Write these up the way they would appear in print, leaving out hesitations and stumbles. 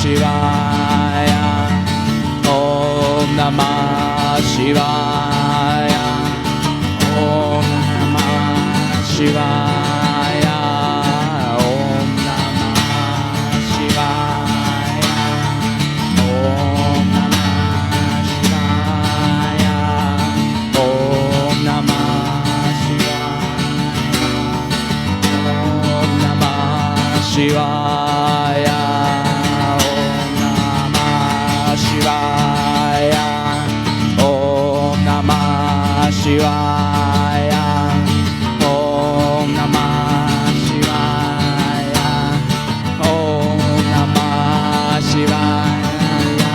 Shivaya. Om Namah Shivaya. Om Namah Shivaya. Om Namah Shivaya. Om Namah Shivaya. Om Namah Shivaya. Om Namah Shivaya. Om Namah Shivaya. Om Namah Shivaya.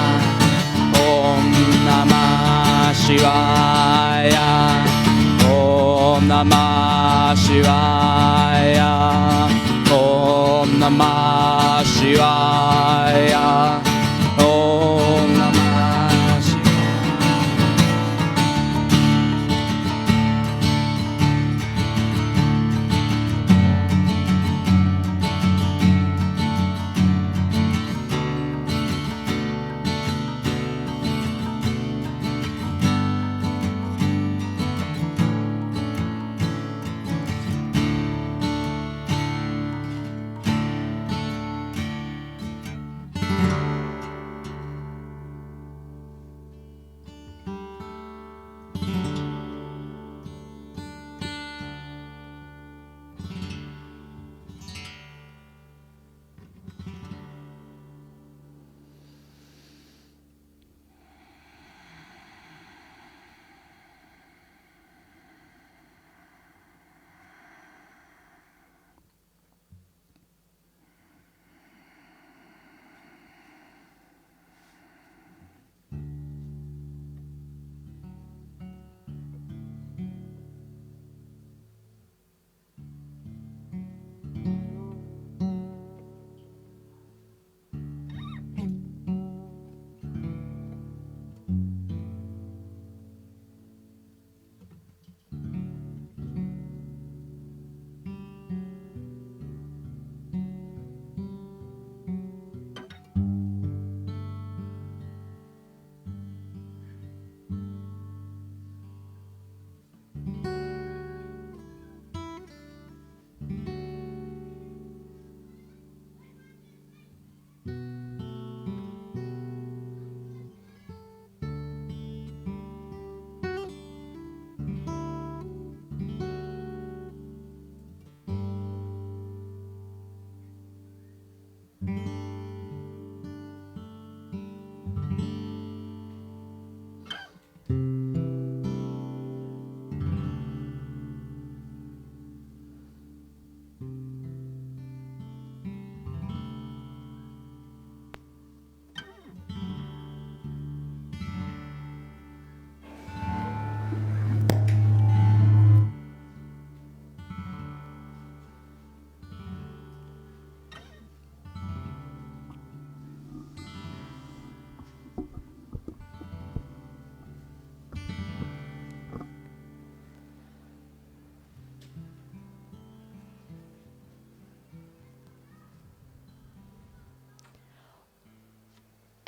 Om Namah Shivaya. Om Namah Shivaya. Om Namah Shivaya. Om Namah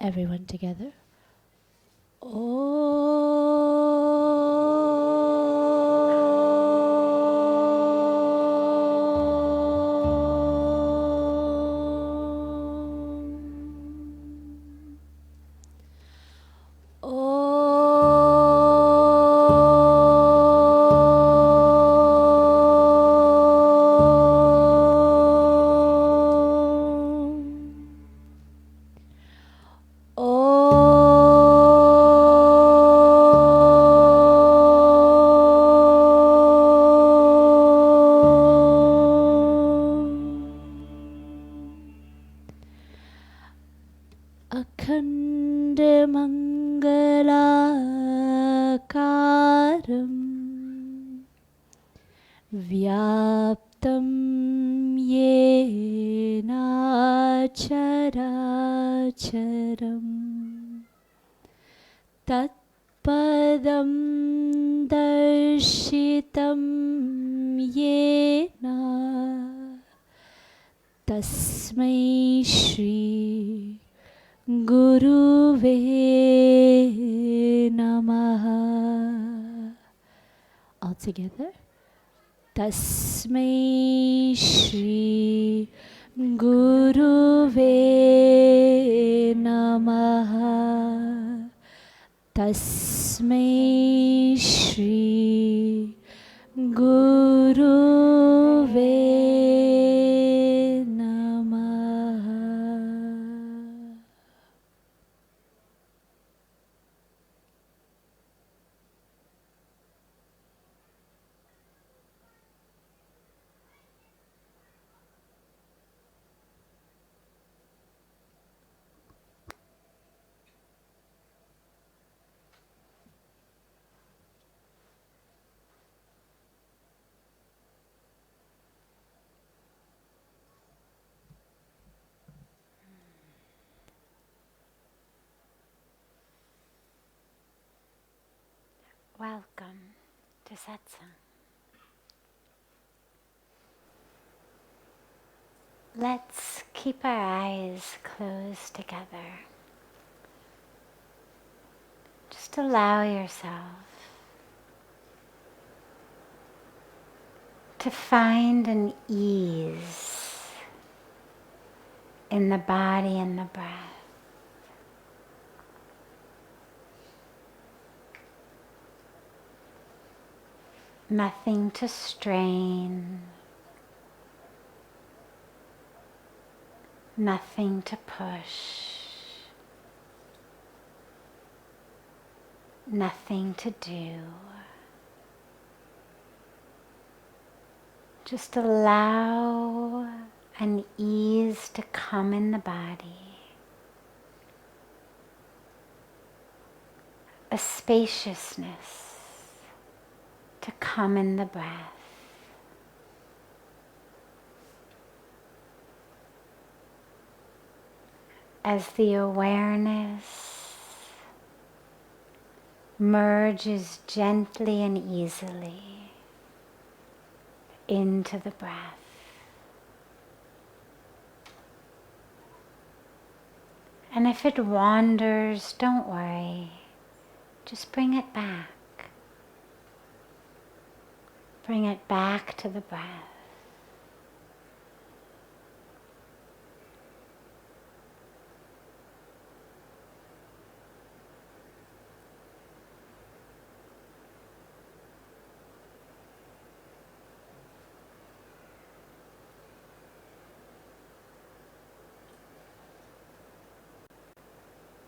Everyone together. Mangalaakaram Vyaptam Yena Characharam Tatpadam Darshitam Yena Tasmai Shri Guruve Namaha. All together. Tasmai Shri Guruve Namaha. Tasmai Shri Guruve Namaha. Welcome to Satsang. Let's keep our eyes closed together. Just allow yourself to find an ease in the body and the breath. Nothing to strain, nothing to push, nothing to do. Just allow an ease to come in the body, a spaciousness to come in the breath. As the awareness merges gently and easily into the breath. And if it wanders, don't worry, just bring it back. Bring it back to the breath.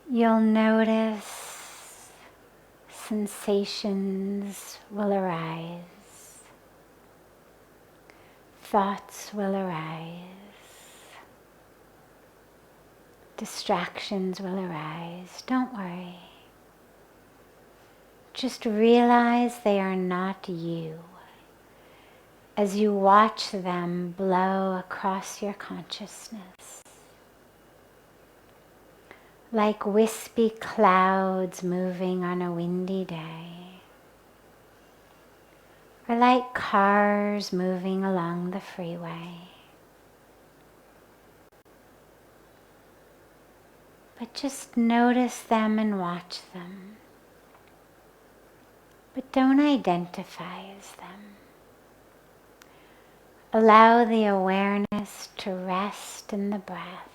You'll notice sensations will arise. Thoughts will arise. Distractions will arise. Don't worry. Just realize they are not you as you watch them blow across your consciousness. Like wispy clouds moving on a windy day, or like cars moving along the freeway. But just notice them and watch them. But don't identify as them. Allow the awareness to rest in the breath.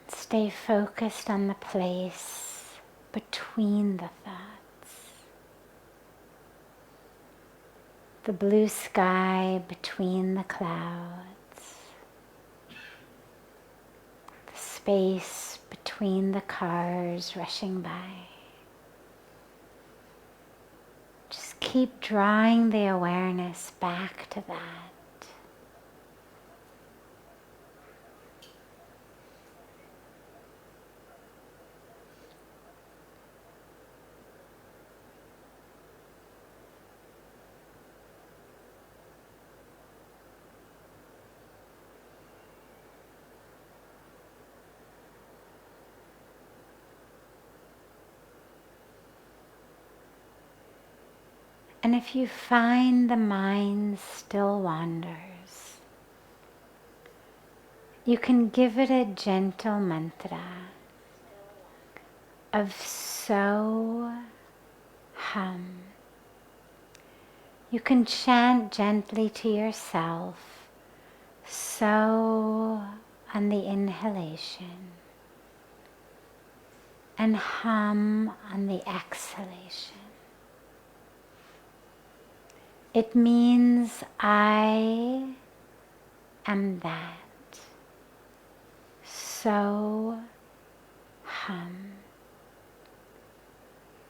Stay focused on the place between the thoughts. The blue sky between the clouds. The space between the cars rushing by. Just keep drawing the awareness back to that. And if you find the mind still wanders, you can give it a gentle mantra of so hum. You can chant gently to yourself, so on the inhalation, and hum on the exhalation. It means I am that. So hum.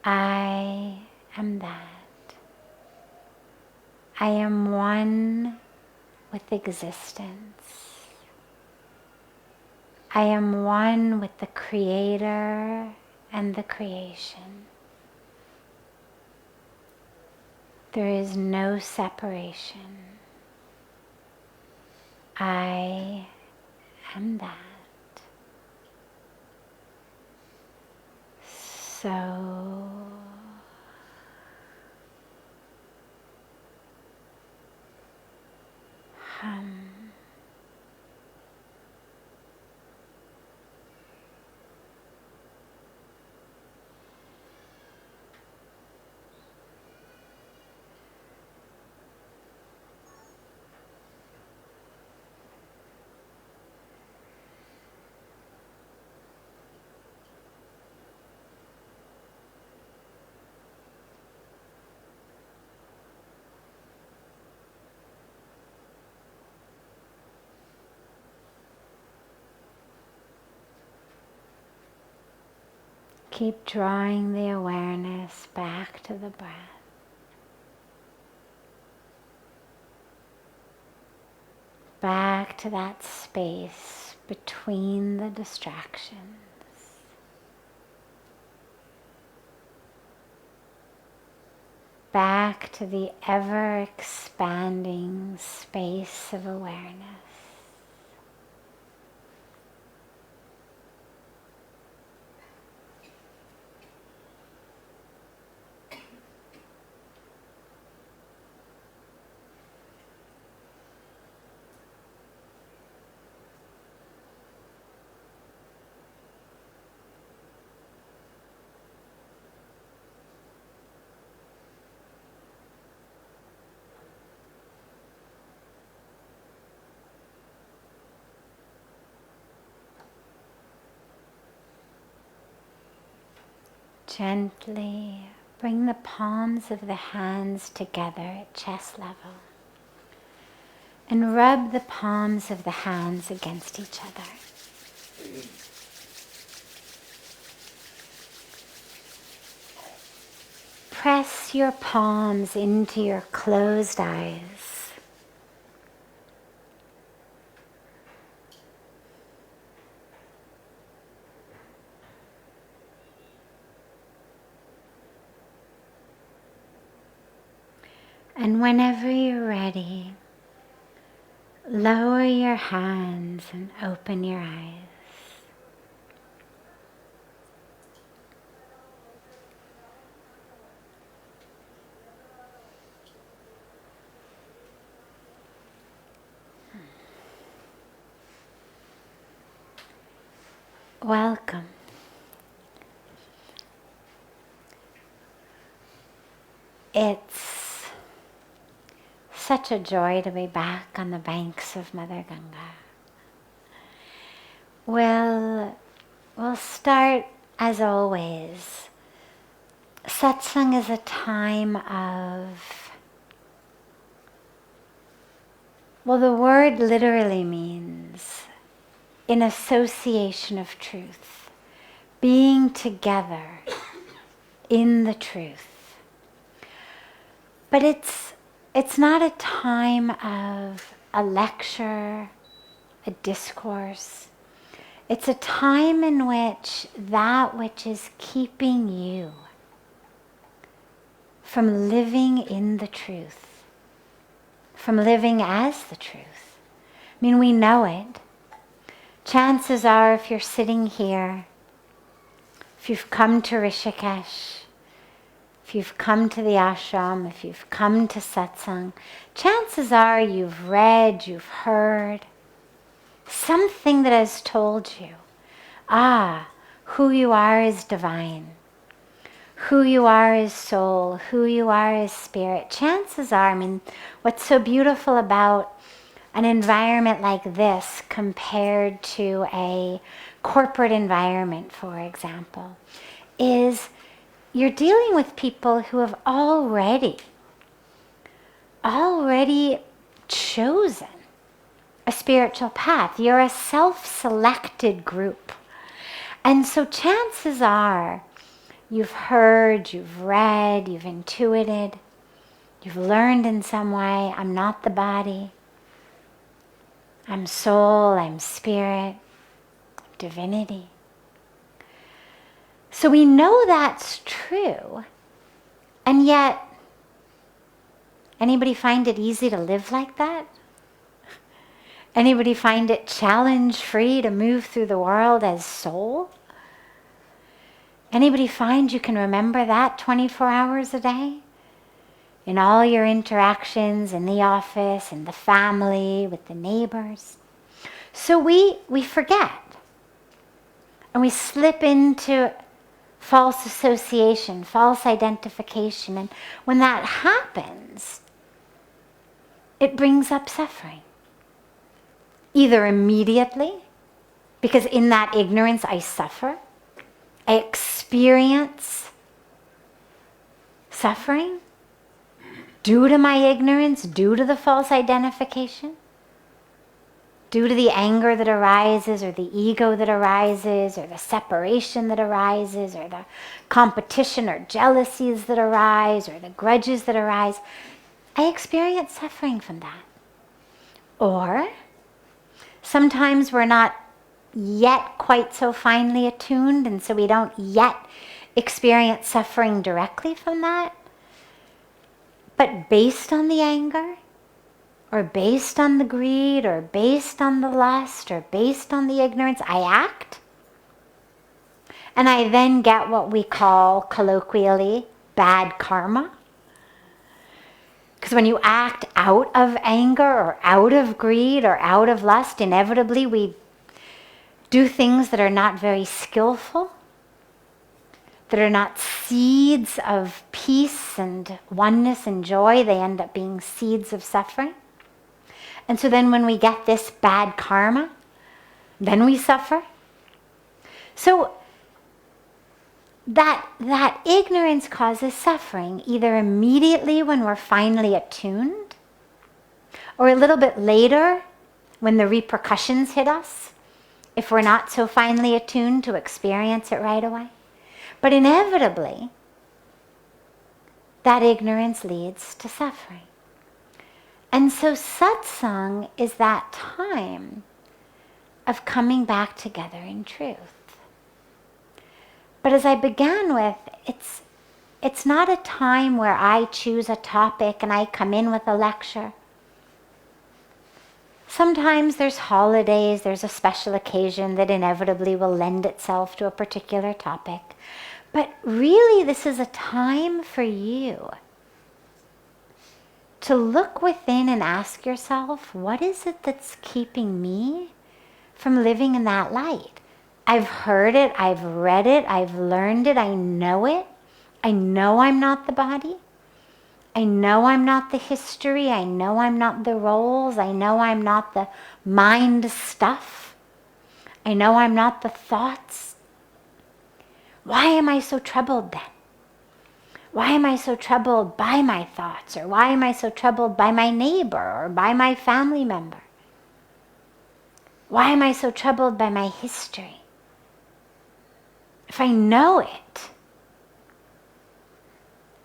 I am that. I am one with existence. I am one with the Creator and the creation. There is no separation. I am that. So hum. Keep drawing the awareness back to the breath. Back to that space between the distractions. Back to the ever-expanding space of awareness. Gently bring the palms of the hands together at chest level and rub the palms of the hands against each other. Press your palms into your closed eyes. And whenever you're ready, lower your hands and open your eyes. Welcome. It's such a joy to be back on the banks of Mother Ganga. We'll start as always. Satsang is a time of, well, the word literally means in association of truth, being together in the truth. But it's not a time of a lecture, a discourse. It's a time in which that which is keeping you from living in the truth, from living as the truth. I mean, we know it. Chances are, if you're sitting here, if you've come to Rishikesh, if you've come to the ashram, if you've come to satsang, chances are you've read, you've heard something that has told you, who you are is divine. Who you are is soul. Who you are is spirit. Chances are, what's so beautiful about an environment like this compared to a corporate environment, for example, is you're dealing with people who have already chosen a spiritual path. You're a self-selected group. And so chances are you've heard, you've read, you've intuited, you've learned in some way, I'm not the body. I'm soul, I'm spirit, divinity. So we know that's true, and yet, anybody find it easy to live like that? Anybody find it challenge-free to move through the world as soul? Anybody find you can remember that 24 hours a day? In all your interactions in the office, in the family, with the neighbors. So we forget. And we slip into false association, false identification. And when that happens, it brings up suffering. Either immediately, because in that ignorance I suffer. I experience suffering due to my ignorance, due to the false identification, due to the anger that arises, or the ego that arises, or the separation that arises, or the competition or jealousies that arise, or the grudges that arise. I experience suffering from that. Or sometimes we're not yet quite so finely attuned, and so we don't yet experience suffering directly from that. But based on the anger, or based on the greed, or based on the lust, or based on the ignorance, I act. And I then get what we call colloquially bad karma. Because when you act out of anger, or out of greed, or out of lust, inevitably we do things that are not very skillful, that are not seeds of peace and oneness and joy. They end up being seeds of suffering. And so then when we get this bad karma, then we suffer. So that ignorance causes suffering, either immediately when we're finally attuned, or a little bit later when the repercussions hit us, if we're not so finely attuned to experience it right away. But inevitably, that ignorance leads to suffering. And so satsang is that time of coming back together in truth. But as I began with, it's not a time where I choose a topic and I come in with a lecture. Sometimes there's holidays, there's a special occasion that inevitably will lend itself to a particular topic. But really, this is a time for you to look within and ask yourself, what is it that's keeping me from living in that light? I've heard it, I've read it, I've learned it, I know it. I know I'm not the body. I know I'm not the history. I know I'm not the roles. I know I'm not the mind stuff. I know I'm not the thoughts. Why am I so troubled then? Why am I so troubled by my thoughts? Or why am I so troubled by my neighbor or by my family member? Why am I so troubled by my history? If I know it,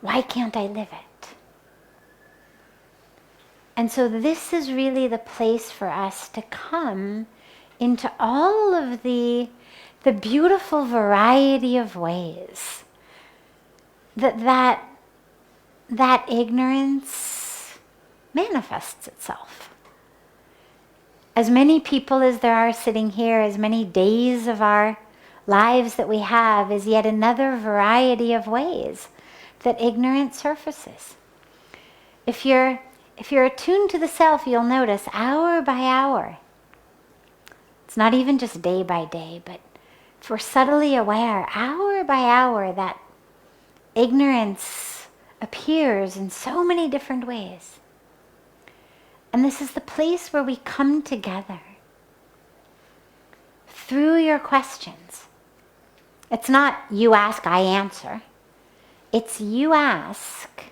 why can't I live it? And so this is really the place for us to come into all of the beautiful variety of ways that ignorance manifests itself. As many people as there are sitting here, as many days of our lives that we have, is yet another variety of ways that ignorance surfaces. If you're attuned to the self, you'll notice hour by hour, It's not even just day by day, but if we're subtly aware, hour by hour, that ignorance appears in so many different ways. And this is the place where we come together through your questions. It's not you ask, I answer. It's you ask,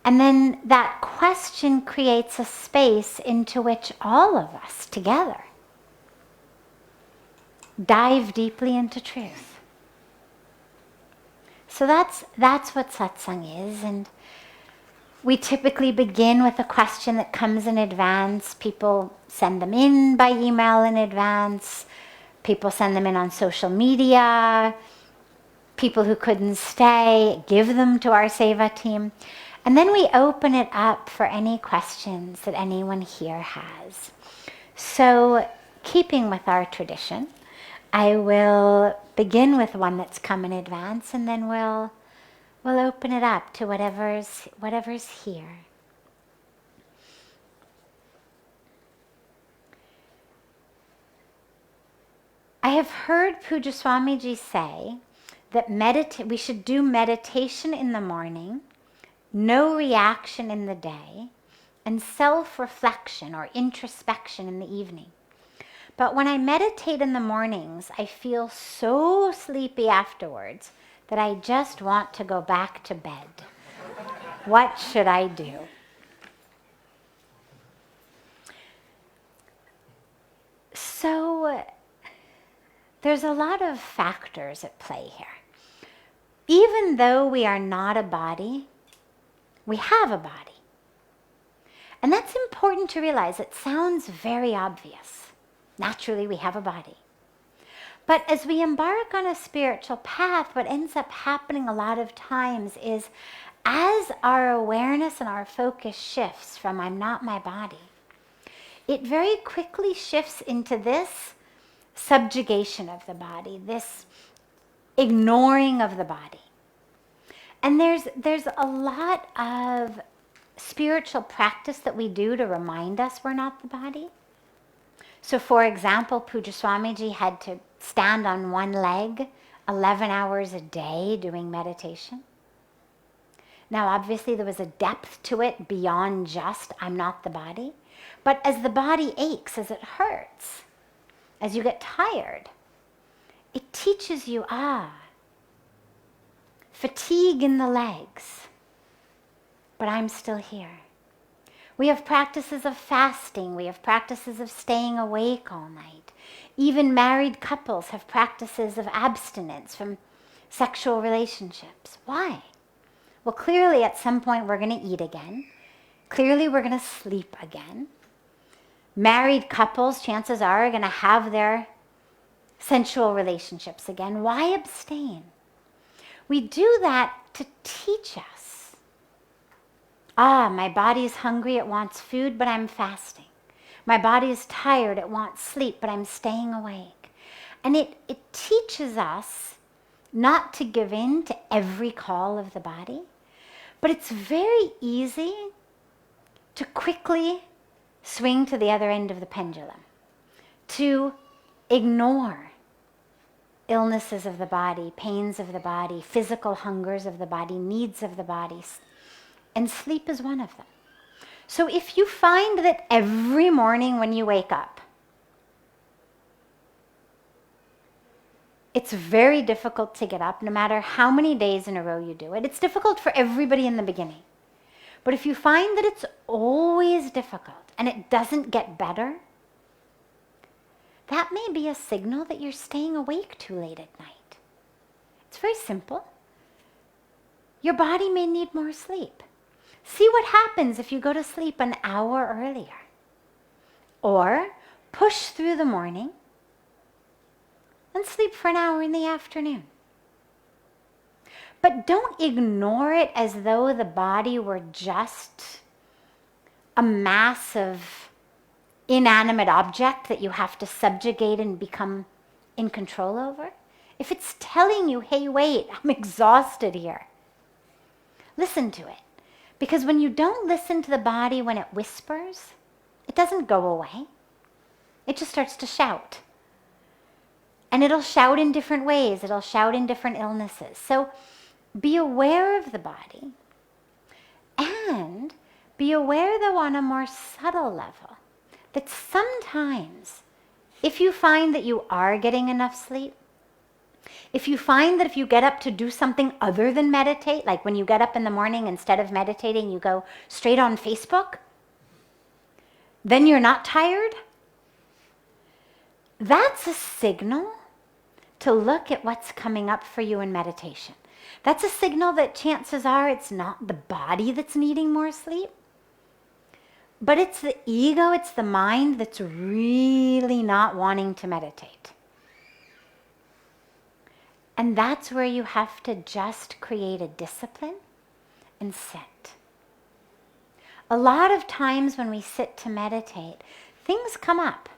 and then that question creates a space into which all of us together dive deeply into truth. So that's what satsang is, and we typically begin with a question that comes in advance. People send them in by email in advance. People send them in on social media. People who couldn't stay, give them to our Seva team. And then we open it up for any questions that anyone here has. So, keeping with our tradition, I will begin with one that's come in advance, and then we'll open it up to whatever's here. I have heard Puja Swamiji say that we should do meditation in the morning, no reaction in the day, and self-reflection or introspection in the evening. But when I meditate in the mornings, I feel so sleepy afterwards that I just want to go back to bed. What should I do? So there's a lot of factors at play here. Even though we are not a body, we have a body. And that's important to realize. It sounds very obvious. Naturally, we have a body. But as we embark on a spiritual path, what ends up happening a lot of times is as our awareness and our focus shifts from I'm not my body, it very quickly shifts into this subjugation of the body, this ignoring of the body. And there's a lot of spiritual practice that we do to remind us we're not the body. So for example, Puja Swamiji had to stand on one leg 11 hours a day doing meditation. Now obviously there was a depth to it beyond just I'm not the body. But as the body aches, as it hurts, as you get tired, it teaches you, fatigue in the legs, but I'm still here. We have practices of fasting. We have practices of staying awake all night. Even married couples have practices of abstinence from sexual relationships. Why? Well, clearly at some point we're going to eat again. Clearly we're going to sleep again. Married couples, chances are going to have their sensual relationships again. Why abstain? We do that to teach us. My body is hungry, it wants food, but I'm fasting. My body is tired, it wants sleep, but I'm staying awake. And it teaches us not to give in to every call of the body, but it's very easy to quickly swing to the other end of the pendulum, to ignore illnesses of the body, pains of the body, physical hungers of the body, needs of the body, and sleep is one of them. So if you find that every morning when you wake up, it's very difficult to get up no matter how many days in a row you do it. It's difficult for everybody in the beginning. But if you find that it's always difficult and it doesn't get better, that may be a signal that you're staying awake too late at night. It's very simple. Your body may need more sleep. See what happens if you go to sleep an hour earlier. Or push through the morning and sleep for an hour in the afternoon. But don't ignore it as though the body were just a massive inanimate object that you have to subjugate and become in control over. If it's telling you, hey, wait, I'm exhausted here, listen to it. Because when you don't listen to the body when it whispers, it doesn't go away. It just starts to shout. And it'll shout in different ways. It'll shout in different illnesses. So be aware of the body, and be aware, though, on a more subtle level, that sometimes if you find that you are getting enough sleep, if you find that if you get up to do something other than meditate, like when you get up in the morning, instead of meditating, you go straight on Facebook, then you're not tired, that's a signal to look at what's coming up for you in meditation. That's a signal that chances are it's not the body that's needing more sleep, but it's the ego, it's the mind that's really not wanting to meditate. And that's where you have to just create a discipline and sit. A lot of times when we sit to meditate, things come up.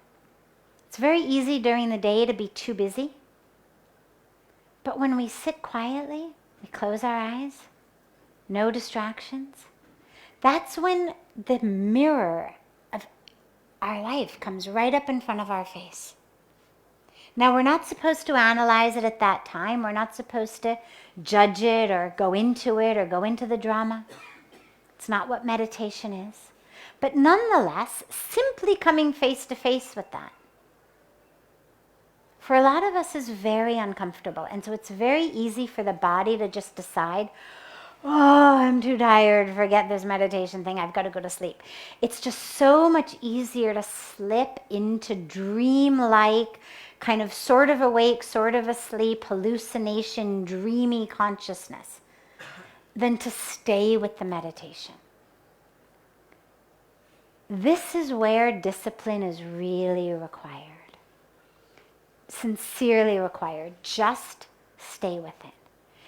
It's very easy during the day to be too busy. But when we sit quietly, we close our eyes, no distractions, that's when the mirror of our life comes right up in front of our face. Now, we're not supposed to analyze it at that time. We're not supposed to judge it or go into the drama. It's not what meditation is. But nonetheless, simply coming face to face with that, for a lot of us, is very uncomfortable. And so it's very easy for the body to just decide, oh, I'm too tired, forget this meditation thing, I've got to go to sleep. It's just so much easier to slip into dream-like, kind of sort of awake, sort of asleep, hallucination, dreamy consciousness than to stay with the meditation. This is where discipline is really required. Sincerely required. Just stay with it.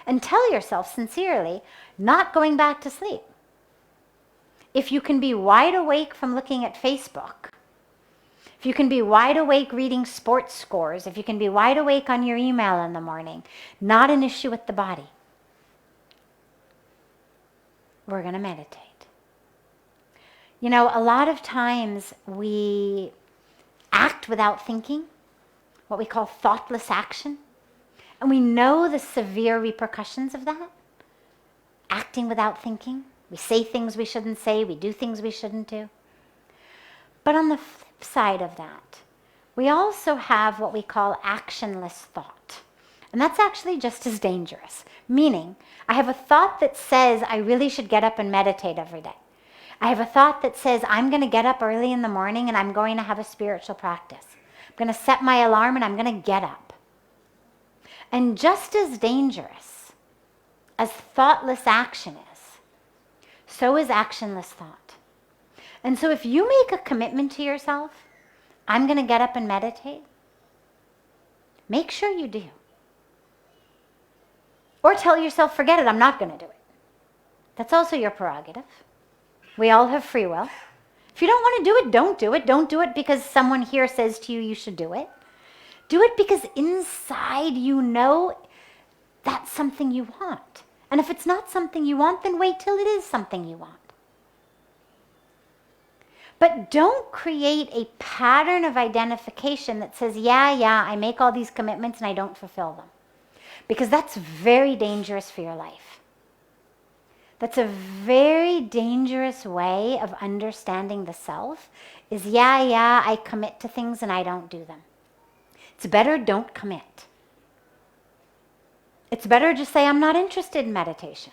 And tell yourself sincerely, not going back to sleep. If you can be wide awake from looking at Facebook, if you can be wide awake reading sports scores, if you can be wide awake on your email in the morning, not an issue with the body. We're going to meditate. You know, a lot of times we act without thinking, what we call thoughtless action. And we know the severe repercussions of that. Acting without thinking. We say things we shouldn't say. We do things we shouldn't do. But on the flip side of that, we also have what we call actionless thought. And that's actually just as dangerous. Meaning, I have a thought that says I really should get up and meditate every day. I have a thought that says I'm going to get up early in the morning and I'm going to have a spiritual practice. I'm going to set my alarm and I'm going to get up. And just as dangerous as thoughtless action is, so is actionless thought. And so if you make a commitment to yourself, I'm going to get up and meditate, make sure you do. Or tell yourself, forget it, I'm not going to do it. That's also your prerogative. We all have free will. If you don't want to do it, don't do it. Don't do it because someone here says to you, you should do it. Do it because inside you know that's something you want. And if it's not something you want, then wait till it is something you want. But don't create a pattern of identification that says, yeah, I make all these commitments and I don't fulfill them. Because that's very dangerous for your life. That's a very dangerous way of understanding the self, is I commit to things and I don't do them. It's better don't commit. It's better just say, I'm not interested in meditation.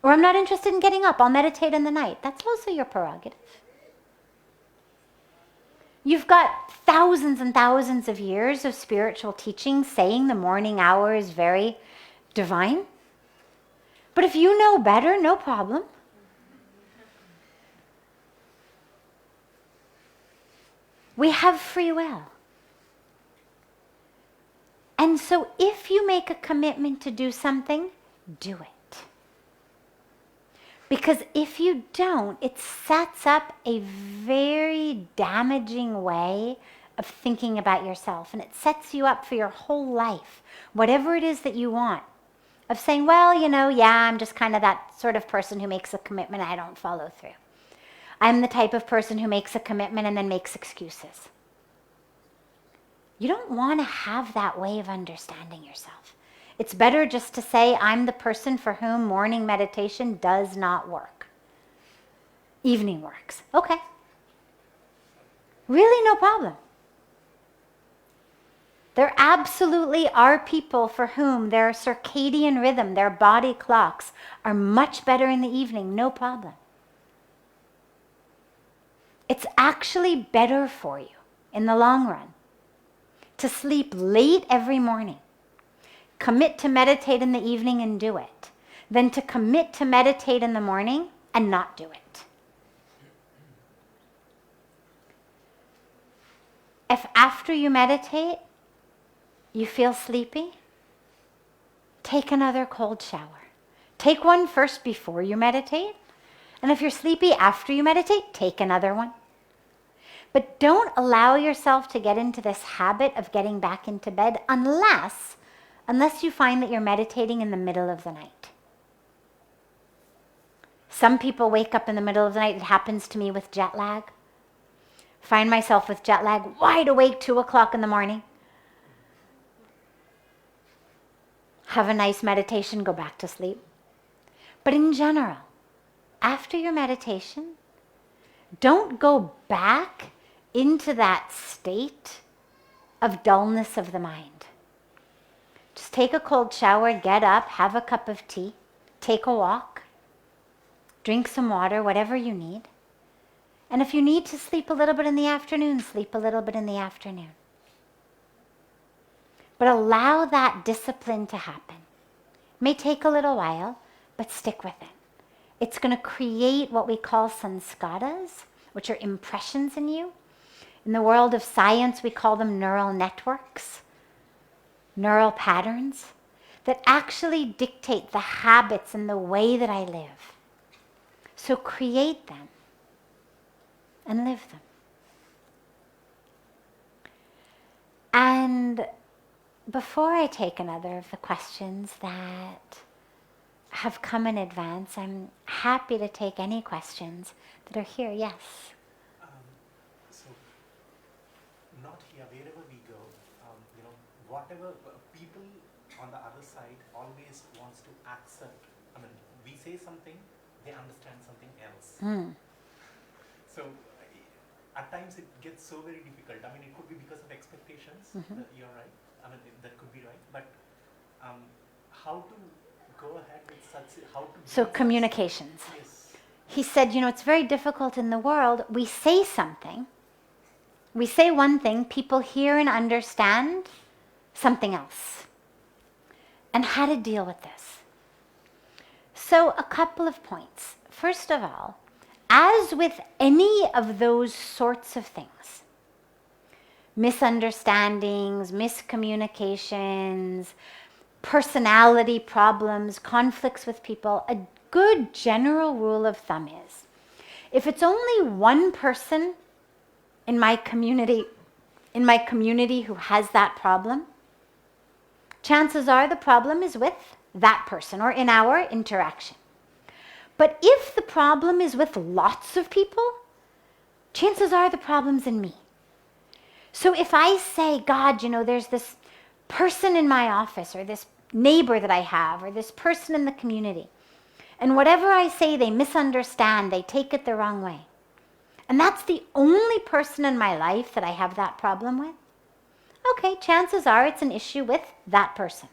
Or I'm not interested in getting up, I'll meditate in the night. That's also your prerogative. You've got thousands and thousands of years of spiritual teaching saying the morning hour is very divine. But if you know better, no problem. We have free will. And so if you make a commitment to do something, do it. Because if you don't, it sets up a very damaging way of thinking about yourself. And it sets you up for your whole life, whatever it is that you want. Of saying, well, I'm just kind of that sort of person who makes a commitment I don't follow through. I'm the type of person who makes a commitment and then makes excuses. You don't want to have that way of understanding yourself. It's better just to say, I'm the person for whom morning meditation does not work. Evening works. Okay. Really no problem. There absolutely are people for whom their circadian rhythm, their body clocks, are much better in the evening. No problem. It's actually better for you in the long run to sleep late every morning, commit to meditate in the evening and do it, than to commit to meditate in the morning and not do it. If after you meditate, you feel sleepy, take another cold shower. Take one first before you meditate, and if you're sleepy after you meditate, take another one. But don't allow yourself to get into this habit of getting back into bed unless you find that you're meditating in the middle of the night. Some people wake up in the middle of the night. It happens to me with jet lag. Find myself with jet lag, wide awake, 2 o'clock in the morning. Have a nice meditation, go back to sleep. But in general, after your meditation, don't go back into that state of dullness of the mind. Just take a cold shower, get up, have a cup of tea, take a walk, drink some water, whatever you need. And if you need to sleep a little bit in the afternoon, sleep a little bit in the afternoon. But allow that discipline to happen. It may take a little while, but stick with it. It's going to create what we call sanskaras, which are impressions in you. In the world of science, we call them neural networks, neural patterns that actually dictate the habits and the way that I live. So create them and live them. And before I take another of the questions that have come in advance, I'm happy to take any questions that are here. Yes? So, not here, wherever we go, whatever people on the other side always wants to accept. I mean, we say something, they understand something else. So, at times it gets so very difficult. I mean, it could be because of expectations. You're right. I mean, that could be right. But how to go ahead with such, how to... So communications. Yes. He said, it's very difficult in the world. We say something. We say one thing. People hear and understand something else. And how to deal with this. So a couple of points. First of all, as with any of those sorts of things, misunderstandings, miscommunications, personality problems, conflicts with people, a good general rule of thumb is, if it's only one person in my community who has that problem, chances are the problem is with that person or in our interaction. But if the problem is with lots of people, chances are the problem's in me. So if I say, God, there's this person in my office or this neighbor that I have or this person in the community, and whatever I say, they misunderstand, they take it the wrong way. And that's the only person in my life that I have that problem with. Okay, chances are it's an issue with that person.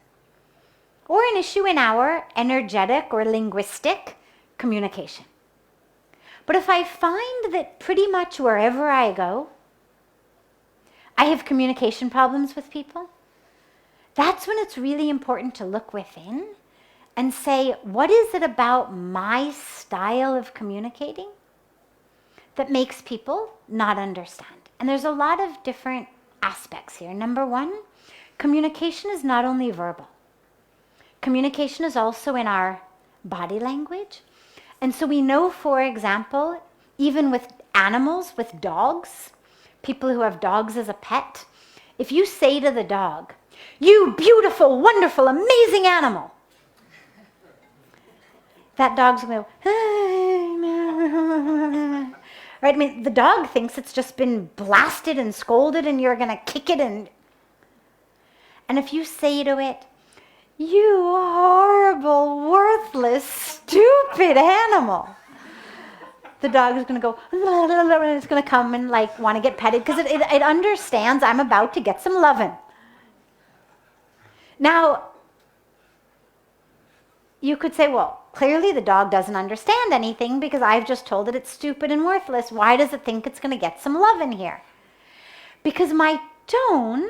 Or an issue in our energetic or linguistic communication. But if I find that pretty much wherever I go, I have communication problems with people, that's when it's really important to look within and say, what is it about my style of communicating that makes people not understand? And there's a lot of different aspects here. Number one, communication is not only verbal. Communication is also in our body language. And so we know, for example, even with animals, with dogs, people who have dogs as a pet, if you say to the dog, "You beautiful, wonderful, amazing animal," that dog's going to go, right? I mean, the dog thinks it's just been blasted and scolded and you're going to kick it. And if you say to it, you horrible, worthless, stupid animal, the dog is going to go, and it's going to come and like want to get petted because it understands I'm about to get some loving. Now, you could say, well, clearly the dog doesn't understand anything because I've just told it it's stupid and worthless. Why does it think it's going to get some love in here? Because my tone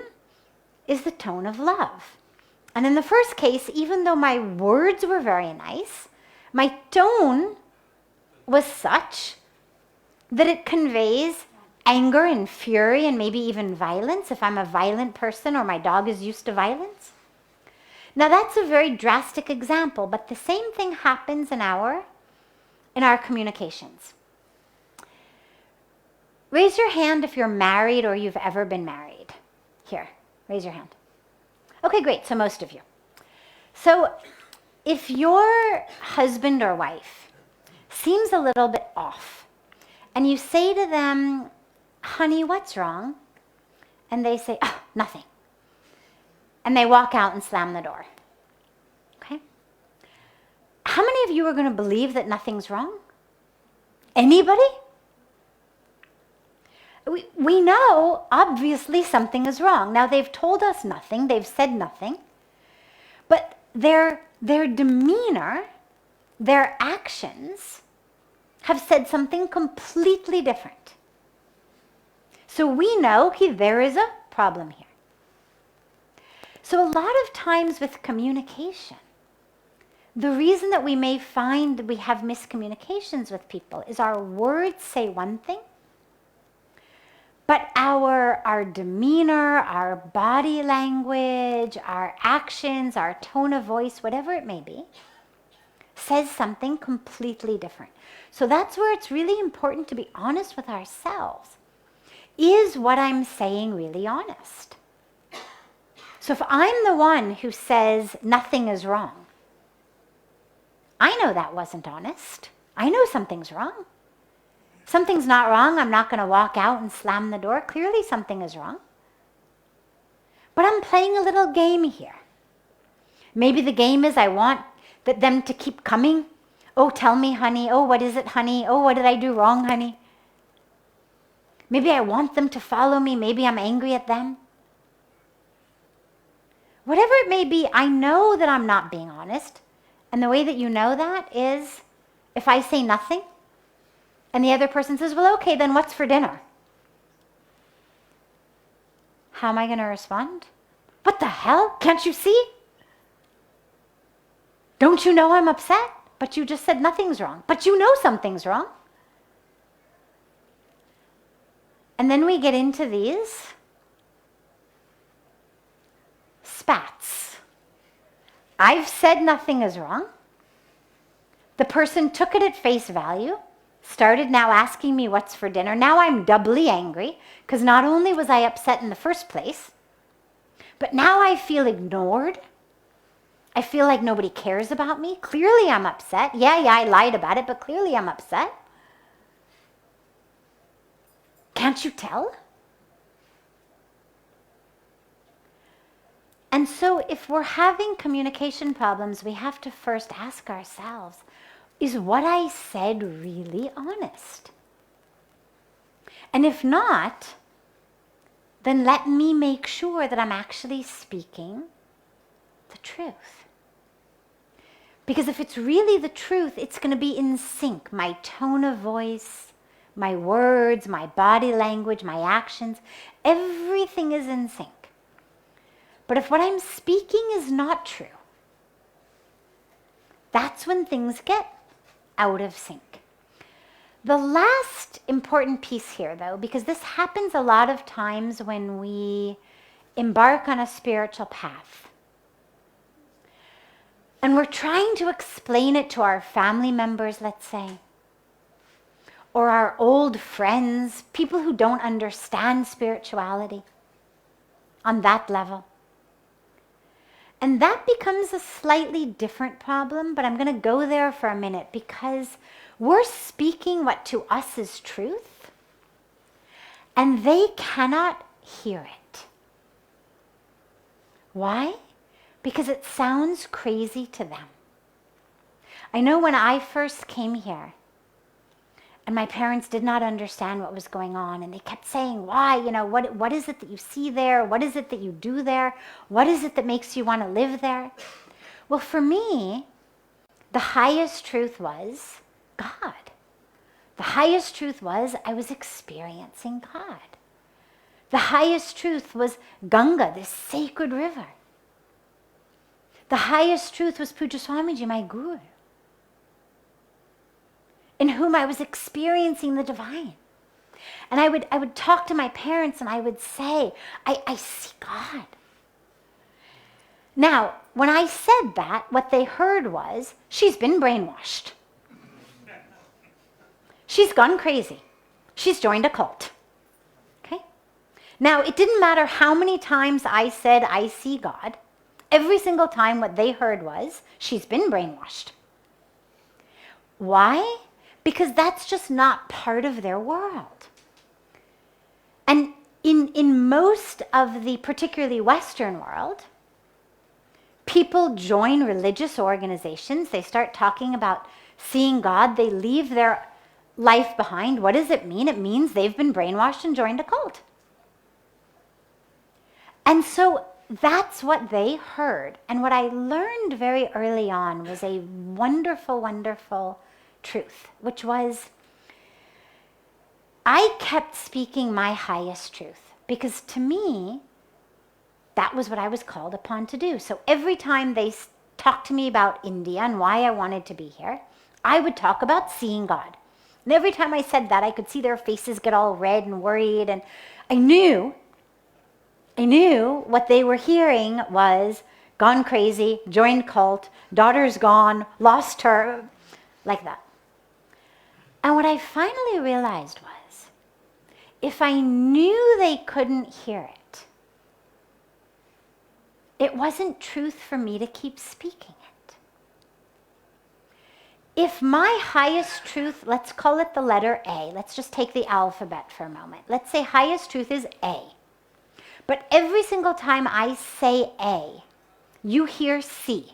is the tone of love. And in the first case, even though my words were very nice, my tone was such that it conveys anger and fury and maybe even violence if I'm a violent person or my dog is used to violence. Now that's a very drastic example, but the same thing happens in our communications. Raise your hand if you're married or you've ever been married. Here, raise your hand. Okay, great, so most of you. So if your husband or wife seems a little bit off and you say to them, honey, what's wrong? And they say, oh, nothing. And they walk out and slam the door. Okay? How many of you are going to believe that nothing's wrong? Anybody? We know, obviously, something is wrong. Now, they've told us nothing. They've said nothing. But their demeanor, their actions have said something completely different. So we know, okay, there is a problem here. So a lot of times with communication, the reason that we may find that we have miscommunications with people is our words say one thing, but our demeanor, our body language, our actions, our tone of voice, whatever it may be, says something completely different. So that's where it's really important to be honest with ourselves. Is what I'm saying really honest? So if I'm the one who says nothing is wrong, I know that wasn't honest. I know something's wrong. Something's not wrong. I'm not going to walk out and slam the door. Clearly something is wrong. But I'm playing a little game here. Maybe the game is I want them to keep coming. Oh, tell me, honey. Oh, what is it, honey? Oh, what did I do wrong, honey? Maybe I want them to follow me. Maybe I'm angry at them. Whatever it may be, I know that I'm not being honest. And the way that you know that is if I say nothing and the other person says, well, okay, then what's for dinner? How am I going to respond? What the hell? Can't you see? Don't you know I'm upset? But you just said nothing's wrong. But you know something's wrong. And then we get into these spats. I've said nothing is wrong. The person took it at face value, started now asking me what's for dinner. Now I'm doubly angry because not only was I upset in the first place, but now I feel ignored. I feel like nobody cares about me. Clearly I'm upset. Yeah, I lied about it, but clearly I'm upset. Can't you tell? And so if we're having communication problems, we have to first ask ourselves, is what I said really honest? And if not, then let me make sure that I'm actually speaking the truth. Because if it's really the truth, it's going to be in sync. My tone of voice, my words, my body language, my actions, everything is in sync. But if what I'm speaking is not true, that's when things get out of sync. The last important piece here, though, because this happens a lot of times when we embark on a spiritual path, and we're trying to explain it to our family members, let's say, or our old friends, people who don't understand spirituality on that level. And that becomes a slightly different problem, but I'm going to go there for a minute because we're speaking what to us is truth. and they cannot hear it. Why? Because it sounds crazy to them. I know when I first came here, and my parents did not understand what was going on, and they kept saying, why, what is it that you see there? What is it that you do there? What is it that makes you want to live there? Well, for me, the highest truth was God. The highest truth was I was experiencing God. The highest truth was Ganga, this sacred river. The highest truth was Puja Swamiji, my guru, in whom I was experiencing the divine. And I would talk to my parents and I would say, I see God. Now, when I said that, what they heard was, she's been brainwashed. She's gone crazy. She's joined a cult. Okay? Now, it didn't matter how many times I said, I see God. Every single time what they heard was, she's been brainwashed. Why? Because that's just not part of their world. And in most of the particularly Western world, people join religious organizations. They start talking about seeing God. They leave their life behind. What does it mean? It means they've been brainwashed and joined a cult. And so that's what they heard. And what I learned very early on was a wonderful, wonderful truth, which was I kept speaking my highest truth because to me, that was what I was called upon to do. So every time they talked to me about India and why I wanted to be here, I would talk about seeing God. And every time I said that, I could see their faces get all red and worried. And I knew what they were hearing was gone crazy, joined cult, daughter's gone, lost her, like that. And what I finally realized was, if I knew they couldn't hear it, it wasn't truth for me to keep speaking it. If my highest truth, let's call it the letter A, let's just take the alphabet for a moment. Let's say highest truth is A. But every single time I say A, you hear C.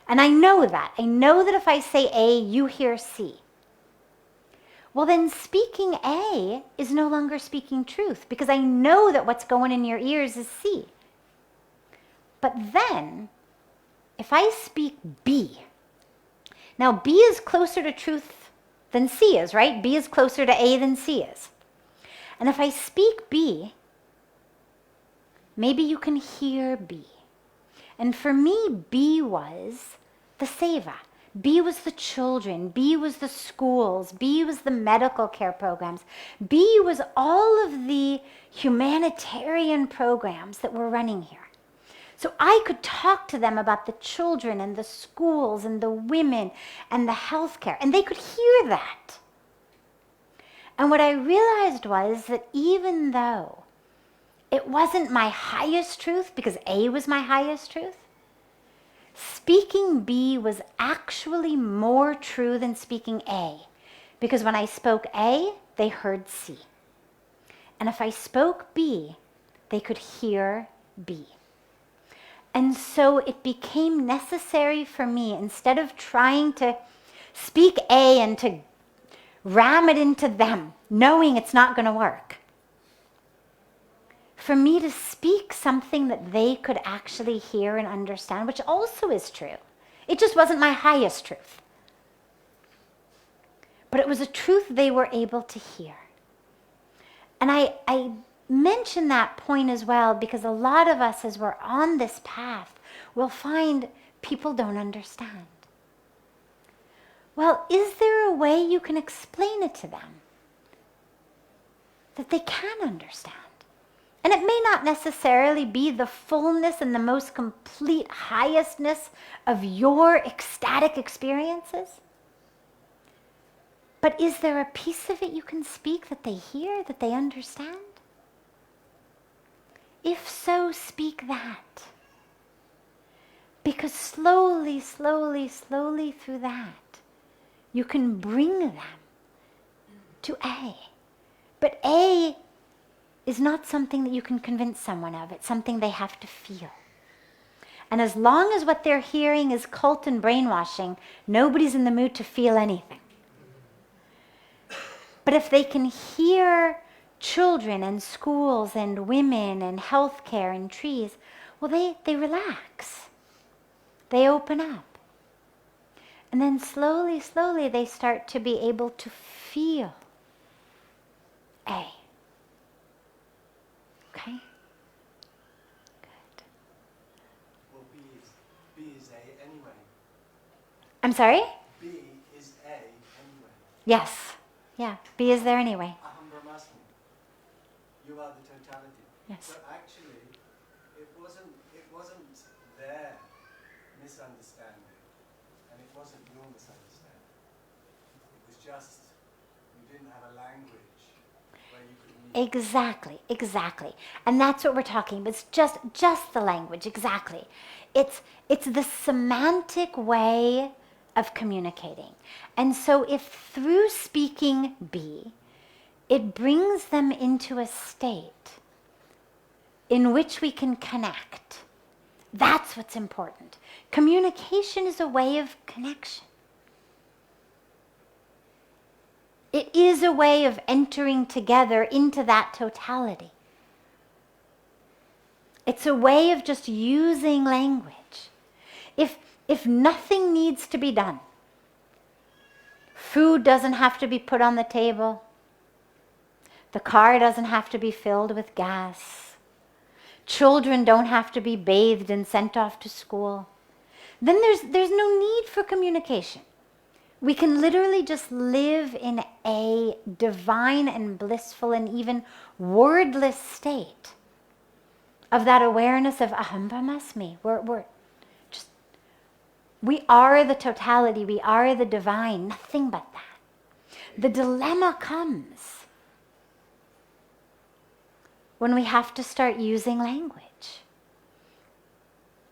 And I know that. I know that if I say A, you hear C. Well, then speaking A is no longer speaking truth because I know that what's going in your ears is C. But then, if I speak B, now B is closer to truth than C is, right? B is closer to A than C is. And if I speak B, maybe you can hear B. And for me, B was the seva. B was the children. B was the schools. B was the medical care programs. B was all of the humanitarian programs that we're running here. So I could talk to them about the children and the schools and the women and the healthcare, and they could hear that. And what I realized was that even though it wasn't my highest truth, because A was my highest truth, speaking B was actually more true than speaking A. Because when I spoke A, they heard C. And if I spoke B, they could hear B. And so it became necessary for me, instead of trying to speak A and to ram it into them, knowing it's not going to work, for me to speak something that they could actually hear and understand, which also is true. It just wasn't my highest truth. But it was a truth they were able to hear. And I mention that point as well because a lot of us, as we're on this path, will find people don't understand. Well, is there a way you can explain it to them that they can understand? And it may not necessarily be the fullness and the most complete highestness of your ecstatic experiences. But is there a piece of it you can speak that they hear, that they understand? If so, speak that. Because slowly, slowly, slowly through that, you can bring them to A. But A is not something that you can convince someone of. It's something they have to feel. And as long as what they're hearing is cult and brainwashing, nobody's in the mood to feel anything. But if they can hear children and schools and women and healthcare and trees, well, they relax. They open up. And then slowly, slowly, they start to be able to feel A. Okay? Good. Well, B is A anyway. I'm sorry? B is A anyway. Yes. Yeah. B is there anyway. Aham Brahmasmi. You are the totality. Yes. So actually, it wasn't their misunderstanding, and it wasn't your misunderstanding. It was just you didn't have a language where you could meet. Exactly. And that's what we're talking about. It's just the language, exactly. It's the semantic way of communicating. And so if through speaking B, it brings them into a state in which we can connect, that's what's important. Communication is a way of connection. It is a way of entering together into that totality. It's a way of just using language. If nothing needs to be done, food doesn't have to be put on the table, the car doesn't have to be filled with gas, children don't have to be bathed and sent off to school, then there's no need for communication. We can literally just live in a divine and blissful and even wordless state of that awareness of Aham Brahmasmi. We are the totality, we are the divine, nothing but that. The dilemma comes when we have to start using language.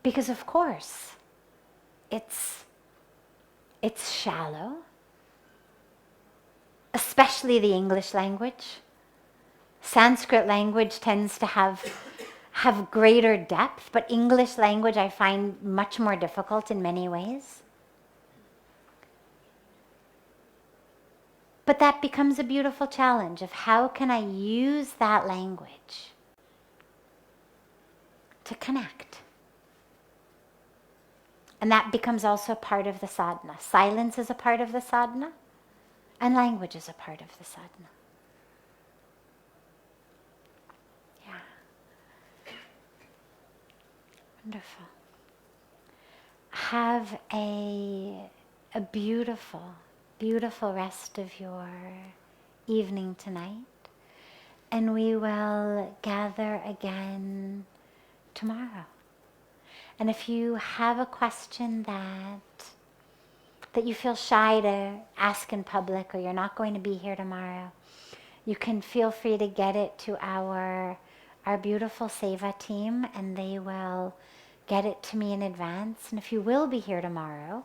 Because of course, it's shallow, especially the English language. Sanskrit language tends to have greater depth, but English language I find much more difficult in many ways. But that becomes a beautiful challenge of how can I use that language to connect. And that becomes also part of the sadhana. Silence is a part of the sadhana, and language is a part of the sadhana. Yeah. Wonderful. Have a beautiful, beautiful rest of your evening tonight. And we will gather again tomorrow. And if you have a question that you feel shy to ask in public, or you're not going to be here tomorrow, you can feel free to get it to our beautiful Seva team, and they will get it to me in advance. And if you will be here tomorrow,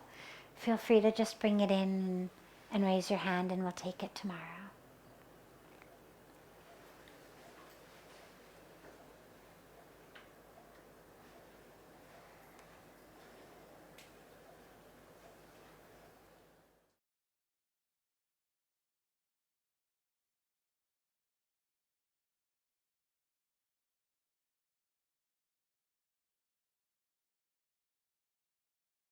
feel free to just bring it in and raise your hand, and we'll take it tomorrow.